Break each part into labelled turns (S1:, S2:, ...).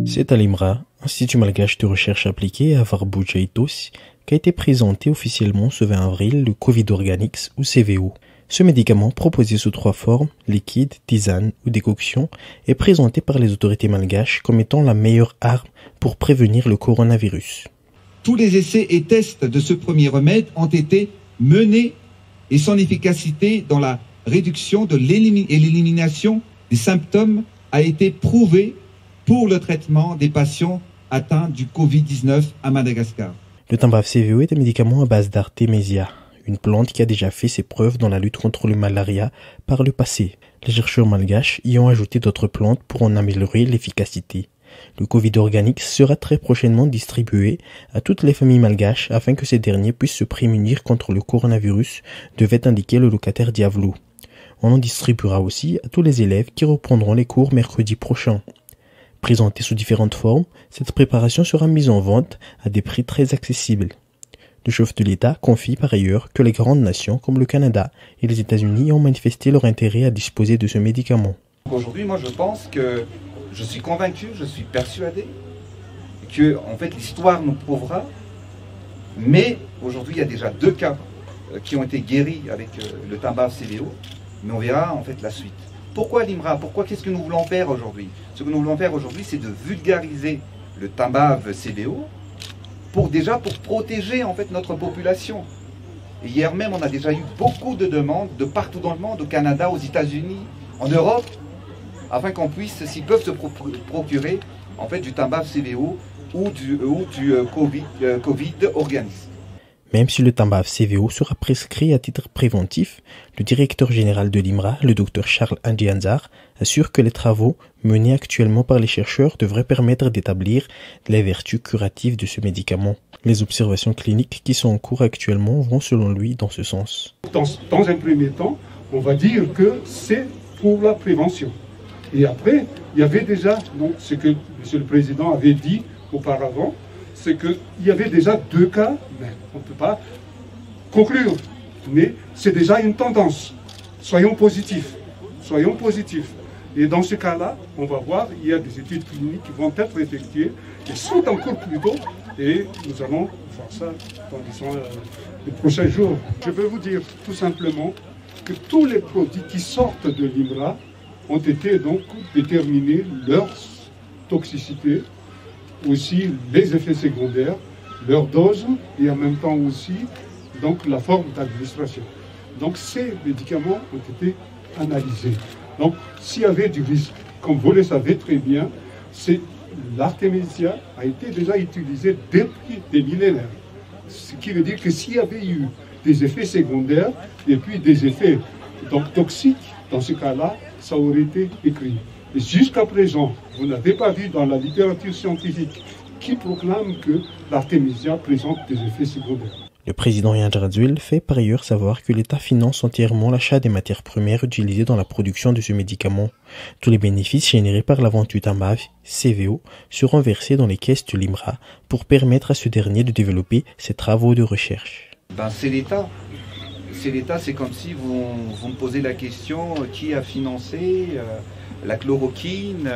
S1: C'est à l'IMRA, Institut malgache de recherche appliquée à Farbujaitos, qu'a été présenté officiellement ce 20 avril le Covid Organics ou CVO. Ce médicament, proposé sous 3 formes, liquide, tisane ou décoction, est présenté par les autorités malgaches comme étant la meilleure arme pour prévenir le coronavirus.
S2: Tous les essais et tests de ce premier remède ont été menés et son efficacité dans la réduction et l'élimination des symptômes a été prouvée pour le traitement des patients atteints du Covid-19 à Madagascar.
S1: Le Tambaf CVO est un médicament à base d'artémisia, une plante qui a déjà fait ses preuves dans la lutte contre le malaria par le passé. Les chercheurs malgaches y ont ajouté d'autres plantes pour en améliorer l'efficacité. Le Covid Organics sera très prochainement distribué à toutes les familles malgaches afin que ces derniers puissent se prémunir contre le coronavirus, devait indiquer le locataire Diavlo. On en distribuera aussi à tous les élèves qui reprendront les cours mercredi prochain. Présentée sous différentes formes, cette préparation sera mise en vente à des prix très accessibles. Le chef de l'État confie par ailleurs que les grandes nations comme le Canada et les États-Unis ont manifesté leur intérêt à disposer de ce médicament.
S3: Aujourd'hui, moi je pense que je suis convaincu, je suis persuadé que en fait l'histoire nous prouvera, mais aujourd'hui il y a déjà 2 cas qui ont été guéris avec le Tambaf CVO, mais on verra en fait la suite. Pourquoi l'IMRA? Pourquoi? Qu'est-ce que nous voulons faire aujourd'hui? Ce que nous voulons faire aujourd'hui, c'est de vulgariser le Tambaf CVO pour protéger en fait notre population. Et hier même, on a déjà eu beaucoup de demandes de partout dans le monde, au Canada, aux États-Unis, en Europe, afin qu'on puisse, s'ils peuvent se procurer en fait du Tambaf CVO ou du Covid Organics.
S1: Même si le Tambaf CVO sera prescrit à titre préventif, le directeur général de l'IMRA, le Dr Charles Andianzar, assure que les travaux menés actuellement par les chercheurs devraient permettre d'établir les vertus curatives de ce médicament. Les observations cliniques qui sont en cours actuellement vont selon lui dans ce sens.
S4: Dans un premier temps, on va dire que c'est pour la prévention. Et après, il y avait déjà, donc, ce que M. le Président avait dit auparavant, c'est qu'il y avait déjà 2 cas, mais on ne peut pas conclure. Mais c'est déjà une tendance. Soyons positifs. Soyons positifs. Et dans ce cas-là, on va voir, il y a des études cliniques qui vont être effectuées, qui sont en cours plutôt, et nous allons voir ça dans les prochains jours. Je veux vous dire tout simplement que tous les produits qui sortent de l'IMRA ont été donc déterminés, leur toxicité, aussi les effets secondaires, leur dose et en même temps aussi donc, la forme d'administration. Donc ces médicaments ont été analysés. Donc s'il y avait du risque, comme vous le savez très bien, l'artémisia a été déjà utilisée depuis des millénaires. Ce qui veut dire que s'il y avait eu des effets secondaires et puis des effets donc, toxiques, dans ce cas-là, ça aurait été écrit. Et jusqu'à présent, vous n'avez pas vu dans la littérature scientifique qui proclame que l'artémisia présente des effets secondaires.
S1: Le président Yann Radzuil fait par ailleurs savoir que l'État finance entièrement l'achat des matières premières utilisées dans la production de ce médicament. Tous les bénéfices générés par la vente du Tambaf CVO seront versés dans les caisses de l'IMRA pour permettre à ce dernier de développer ses travaux de recherche.
S3: C'est l'État. C'est l'État, c'est comme si vous me posez la question qui a financé la chloroquine,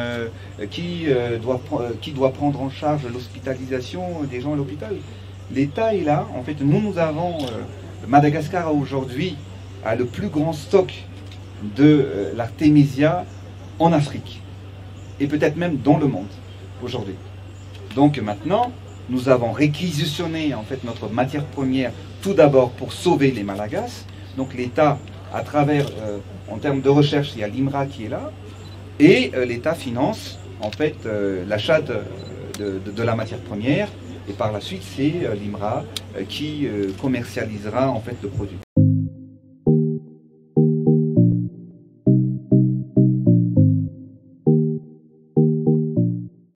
S3: qui doit prendre en charge l'hospitalisation des gens à l'hôpital. L'État est là. En fait, nous avons, Madagascar aujourd'hui a le plus grand stock de l'artémisia en Afrique et peut-être même dans le monde aujourd'hui. Donc maintenant, nous avons réquisitionné en fait notre matière première tout d'abord pour sauver les Malagasy. Donc l'État, à travers, en termes de recherche, il y a l'IMRA qui est là, et l'État finance en fait l'achat de la matière première, et par la suite c'est l'IMRA qui commercialisera en fait le produit.